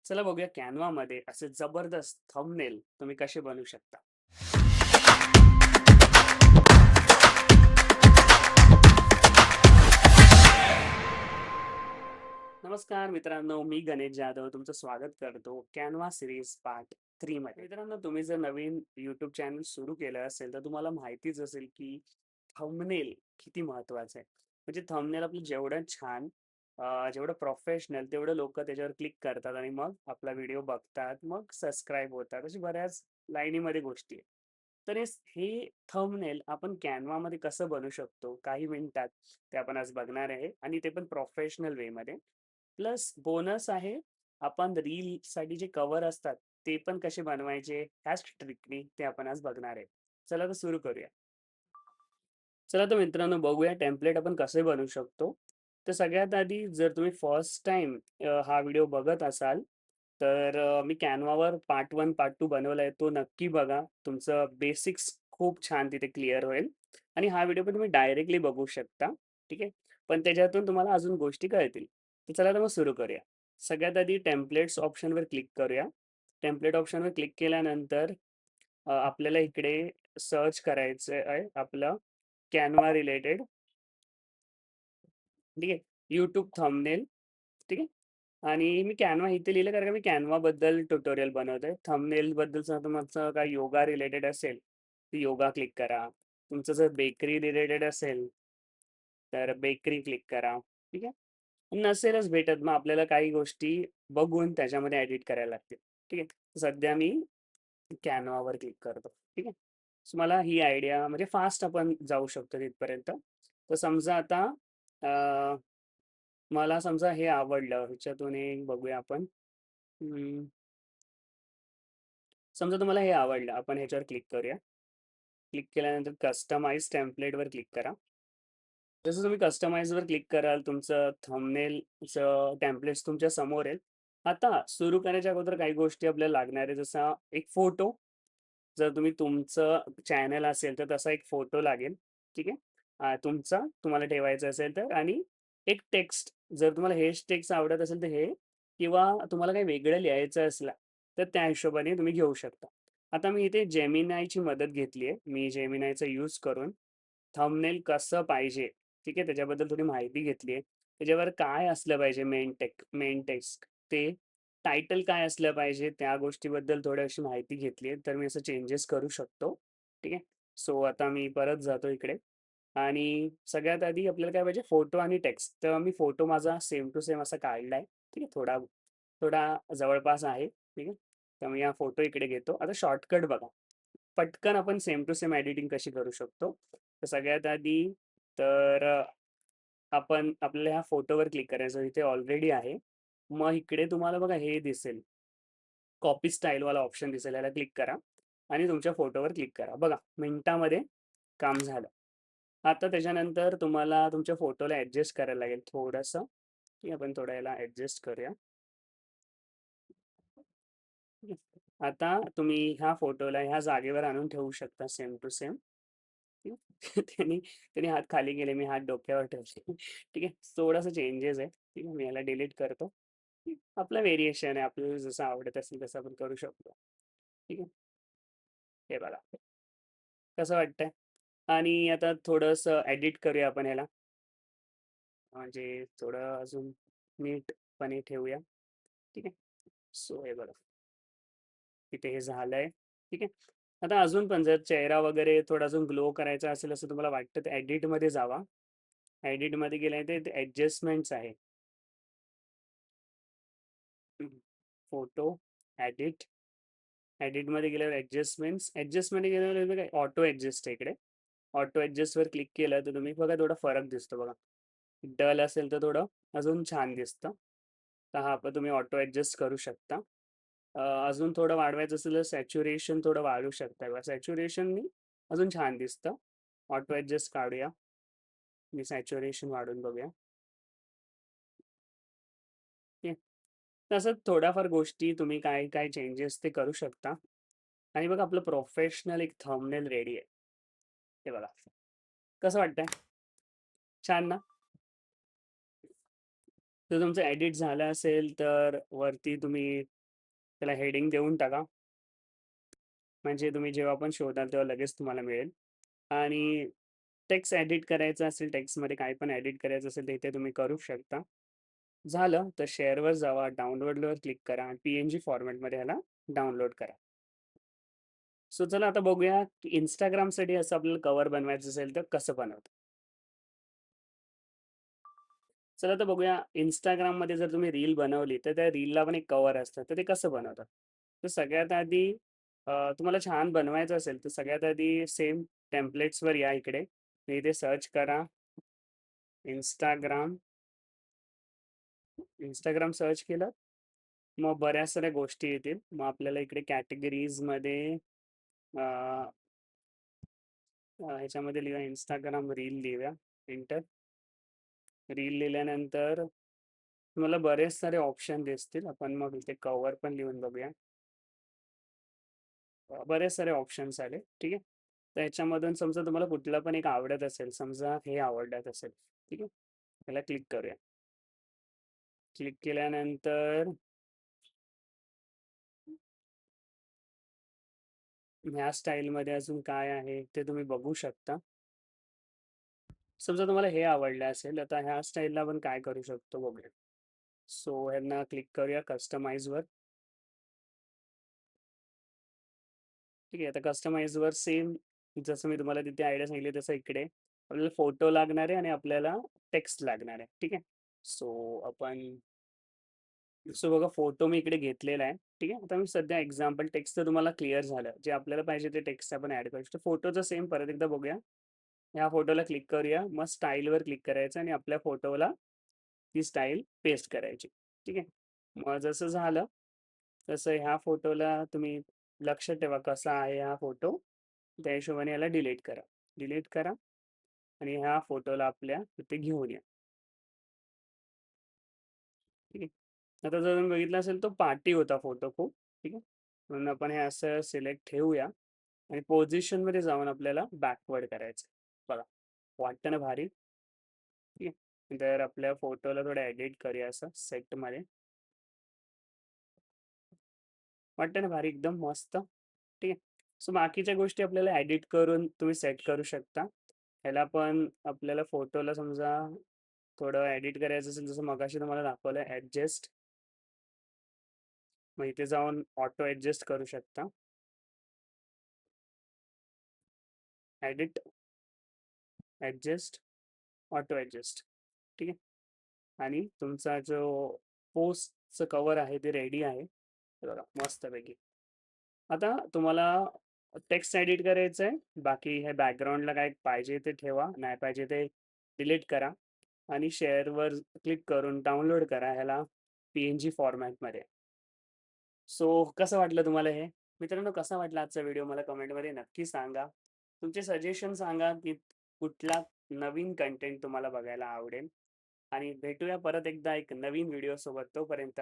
चला बघूया कॅनवामध्ये असे जबरदस्त थंबनेल तुम्ही कसे बनवू शकता. नमस्कार मित्रांनो, मी गणेश जाधव तुमचं स्वागत करतो कॅनवा सिरीज पार्ट 3 मध्ये. मित्रांनो, तुम्ही जर नवीन YouTube चॅनल सुरू केलं असेल तर तुम्हाला माहितीच असेल की थंबनेल किती महत्वाचं आहे. म्हणजे थंबनेल आपलं जेवढं छान, जेवढं प्रोफेशनल तेवढं लोक त्याच्यावर क्लिक करतात आणि मग आपला व्हिडिओ बघतात, मग सबस्क्राईब होतात. अशी बऱ्याच लाईनीमध्ये गोष्टी आहेत. तर हे थंबनेल आपण कॅनवामध्ये कसं बनवू शकतो काही मिनिटात, ते आपण आज बघणार आहे आणि ते पण प्रोफेशनल वेमध्ये. प्लस बोनस आहे, आपण रीलसाठी जे कव्हर असतात ते पण कसे बनवायचे ह्याच ट्रिकनी ते आपण आज बघणार आहे. चला तर सुरू करूया. चला तर मित्रांनो, बघूया टेम्पलेट आपण कसे बनवू शकतो. तर सगळ्यात आधी जर तुम्ही फर्स्ट टाइम हा व्हिडिओ बघत असाल तर मी कॅनवावर पार्ट 1 पार्ट 2 बनवलाय, तो नक्की बघा. तुमचं बेसिक्स खूप छान तिथे क्लिअर होईल आणि हा व्हिडिओ पण तुम्ही डायरेक्टली बघू शकता. ठीक आहे, पण त्याच्यातून तुम्हाला अजून गोष्टी कळतील. तर चला तर मग सुरू करूया. सगळ्यात आधी टेम्पलेट्स ऑप्शनवर क्लिक करूया. टेम्पलेट ऑप्शनवर क्लिक केल्यानंतर आपल्याला इकडे सर्च करायचं आहे आपलं कॅनवा रिलेटेड. ठीक आहे, यूट्यूब थंबनेल. ठीक आहे, आणि मी कॅनवा इथे लिहिलं कारण का मी कॅनवा बद्दल ट्युटोरियल बनवतोय. थंबनेल बद्दल जर तुमचं काय योगा रिलेटेड असेल तर योगा क्लिक करा. तुमचं जर बेकरी रिलेटेड असेल तर बेकरी क्लिक करा. ठीक आहे, नसेलच भेटत मग आपल्याला काही गोष्टी बघून त्याच्यामध्ये एडिट करायला लागतील. ठीक आहे, सध्या मी कॅनवावर क्लिक करतो. ठीक आहे, सो मला ही आयडिया म्हणजे फास्ट आपण जाऊ शकतो तिथपर्यंत. तर समजा आता मला समजा हे आवडलं, ह्याच्यातून एक बघूया आपण. समजा तुम्हाला हे आवडलं, आपण ह्याच्यावर क्लिक करूया. क्लिक केल्यानंतर कस्टमाइज टेम्पलेटवर क्लिक करा. जसं तुम्ही कस्टमाइजवर क्लिक कराल, तुमचं थंबनेलचं टेम्पलेट्स तुमच्या समोर येईल. आता सुरू करण्याच्या अगोदर काही गोष्टी आपल्याला लागणार आहे, जसा एक फोटो. जर तुमचं चॅनल असेल तर तसा एक फोटो लागेल. ठीक आहे, तुमचा तुम्हाला ठेवायचा असेल तर, आणि एक टेक्स्ट. जर तुम्हाला हेच टेक्स्ट आवडत असेल तर हे, किंवा तुम्हाला काही वेगळं लिहायचं असलं तर त्या हिशोबाने तुम्ही घेऊ शकता. आता मी इथे जेमिनायची मदत घेतली आहे. मी जेमिनायचा यूज करून थंबनेल कसं पाहिजे, ठीक आहे, त्याच्याबद्दल थोडी माहिती घेतली आहे. त्याच्यावर काय असलं पाहिजे, मेन टेक्स्ट ते, टायटल काय असलं पाहिजे त्या गोष्टीबद्दल थोडी अशी माहिती घेतली आहे. तर मी असं चेंजेस करू शकतो. ठीक आहे, सो आता मी परत जातो इकडे आणि सगळ्यात आधी आपल्याला काय पाहिजे, फोटो आणि टेक्स्ट. तर मी फोटो माझा सेम टू सेम असा काढलाय. ठीक आहे, थोडा थोडा जवळपास आहे. ठीक आहे, तर मी हा फोटो इकडे घेतो. आता शॉर्टकट बघा, पटकन आपण सेम टू सेम एडिटिंग कशी करू शकतो. तर सगळ्यात आधी तर आपण आपल्याला ह्या फोटोवर क्लिक करायचं, इथे ऑलरेडी आहे. मग इकडे तुम्हाला बघा हे दिसेल, कॉपी स्टाईलवाला ऑप्शन दिसेल, याला क्लिक करा आणि तुमच्या फोटोवर क्लिक करा. बघा मिनिटामध्ये काम झालं. आता त्याच्यानंतर तुम्हाला तुमच्या फोटोला ॲडजस्ट करायला लागेल थोडंसं. की आपण थोडं याला ॲडजस्ट करूया. ठीक आहे. आता तुम्ही ह्या फोटोला ह्या जागेवर आणून ठेवू शकता सेम टू सेम. त्यांनी त्यांनी हात खाली गेले, मी हात डोक्यावर ठेवले. ठीक आहे, थोडासा चेंजेस आहे. ठीक आहे, मी याला डिलीट करतो. आपलं व्हेरिएशन आहे, आपल्याला जसं आवडत असेल तसं आपण करू शकतो. ठीक आहे, हे बघा कसं वाटतंय. आणि आता थोडंसं एडिट करूया आपण ह्याला, म्हणजे थोडं अजून नीटपणे ठेवूया. ठीक आहे, सो हे बघा तिथे हे झालंय. ठीक आहे, आता अजून पण जर चेहरा वगैरे थोडा अजून ग्लो करायचा असेल असं तुम्हाला वाटतं तर एडिटमध्ये जावा. एडिटमध्ये गेल्या ते ॲडजस्टमेंट्स आहे. फोटो, एडिट, एडिटमध्ये गेल्यावर ॲडजस्टमेंटमध्ये गेल्यावर काय ऑटो ॲडजस्ट आहे इकडे. ऑटो ॲडजस्टवर क्लिक केलं तर तुम्ही बघा थोडा फरक दिसतो बघा. डल असेल तर थोडं अजून छान दिसतं. तर हा पण तुम्ही ऑटो ॲडजस्ट करू शकता. अजून थोडं वाढवायचं असेल तर सॅच्युरेशन थोडं वाढवू शकता बघा. सॅच्युरेशननी अजून छान दिसतं. ऑटो ॲडजस्ट काढूया. मी सॅच्युरेशन वाढवून बघूया. ठीक आहे. तसंच थोड्याफार गोष्टी तुम्ही काय काय चेंजेस ते करू शकता. आणि बघा आपलं प्रोफेशनल एक थंबनेल रेडी आहे. हे बघा. कसं वाटतंय? छान ना? जर तुमचं एडिट झालं असेल तर वरती तुम्ही त्याला हेडिंग देऊन टाका. म्हणजे तुम्ही जेव्हा पण शोधाल तेव्हा लगेच तुम्हाला मिळेल. आणि टेक्स्ट एडिट करायचं असेल, टेक्स्टमध्ये काही पण एडिट करायचं असेल तर इथे तुम्ही करू शकता. झालं तर शेअरवर जावा, डाउनलोडवर क्लिक करा आणि पी-एन-जी फॉर्मॅटमध्ये ह्याला डाउनलोड करा. सो चला आता बघूया की Instagramसाठी असं आपल्याला कव्हर बनवायचं असेल तर कसं बनवतात. चला तर बघूया Instagramमध्ये जर तुम्ही रील बनवली तर त्या रीलला पण एक कव्हर असतं. तर ते कसं बनवतात? तर सगळ्यात आधी तुम्हाला छान बनवायचं असेल तर सगळ्यात आधी सेम टेम्पलेट्सवर या इकडे. इथे सर्च करा Instagram. Instagram सर्च केलं, मग बऱ्याच साऱ्या गोष्टी येतील. मग आपल्याला इकडे कॅटेगरीजमध्ये अ, ह्याच्यामध्ये लिहूया Instagram रील लिहूया. एंटर. रील लिहिल्यानंतर तुम्हाला बरेच सारे ऑप्शन दिसतील. आपण मग इथे कव्हर पण लिहून बघूया. बरेच सारे ऑप्शन्स आले. ठीक आहे. तर ह्याच्यामधून समजा तुम्हाला कुठला पण एक आवडत असेल, समजा हे आवडत असेल. ठीक आहे. त्याला क्लिक करूया. क्लिक केल्यानंतर ह्या स्टाईलमध्ये अजून काय आहे ते तुम्ही बघू शकता. समजा तुम्हाला हे आवडलं असेल, आता ह्या स्टाईलला आपण काय करू शकतो बघूया. सो ह्यांना क्लिक करूया कस्टमाइजवर. ठीक आहे. आता कस्टमाइजवर सेम जसं मी तुम्हाला तिथे आयडिया सांगितली तसं इकडे आपल्याला फोटो लागणार आहे आणि आपल्याला टेक्स्ट लागणार आहे. ठीक आहे. सो आपण बघा फोटो मी इकडे घेतलेला आहे. ठीक आहे. आता मी सध्या एक्झाम्पल टेक्स्ट तर तुम्हाला क्लिअर झालं. जे आपल्याला पाहिजे ते टेक्स्ट आपण ॲड करू शकतो. फोटोचं सेम परत एकदा बघूया. ह्या फोटोला क्लिक करूया. मग स्टाईलवर क्लिक करायचं आणि आपल्या फोटोला ती स्टाईल पेस्ट करायची. ठीक आहे. मग जसं झालं, तसं ह्या फोटोला तुम्ही लक्ष ठेवा कसा आहे हा फोटो. त्या हिशोबाने याला डिलीट करा. डिलीट करा आणि ह्या फोटोला आपल्या इथे घेऊन या. ठीक आहे. आता जर तुम्ही बघितलं असेल तो पार्टी होता फोटो खूप. ठीक आहे. म्हणून आपण हे असं सिलेक्ट ठेवूया आणि पोझिशनमध्ये जाऊन आपल्याला बॅकवर्ड करायचं. बघा, वाटतं ना भारी? ठीक आहे. तर आपल्या फोटोला थोडं एडिट करूया असं सेटमध्ये. वाटतं ना भारी एकदम मस्त. ठीक आहे. सो बाकीच्या गोष्टी आपल्याला एडिट करून तुम्ही सेट करू शकता. ह्याला पण आपल्याला फोटोला समजा थोडं एडिट करायचं असेल जसं मगाशी तुम्हाला दाखवलं ॲडजस्ट. मग इथे जाऊन ऑटो ॲडजस्ट करू शकता. Edit, adjust, auto adjust. ठीक आहे. आणि तुमचा जो पोस्टचं कव्हर आहे ते रेडी आहे. हे बघा मस्तपैकी. आता तुम्हाला टेक्स्ट एडिट करायचं आहे. बाकी हे बॅकग्राऊंडला काय पाहिजे ते ठेवा, नाही पाहिजे ते डिलीट करा आणि शेअरवर क्लिक करून डाउनलोड करा ह्याला पी-एन-जी फॉर्मॅटमध्ये. सो कसं वाटलं तुम्हाला हे? मित्रांनो कसा वाटला आजचा व्हिडिओ मला कमेंटमध्ये नक्की सांगा. तुमचे सजेशन सांगा की कुठला नवीन कंटेंट तुम्हाला बघायला आवडेल आणि भेटूया परत एकदा एक नवीन व्हिडिओसोबत. तोपर्यंत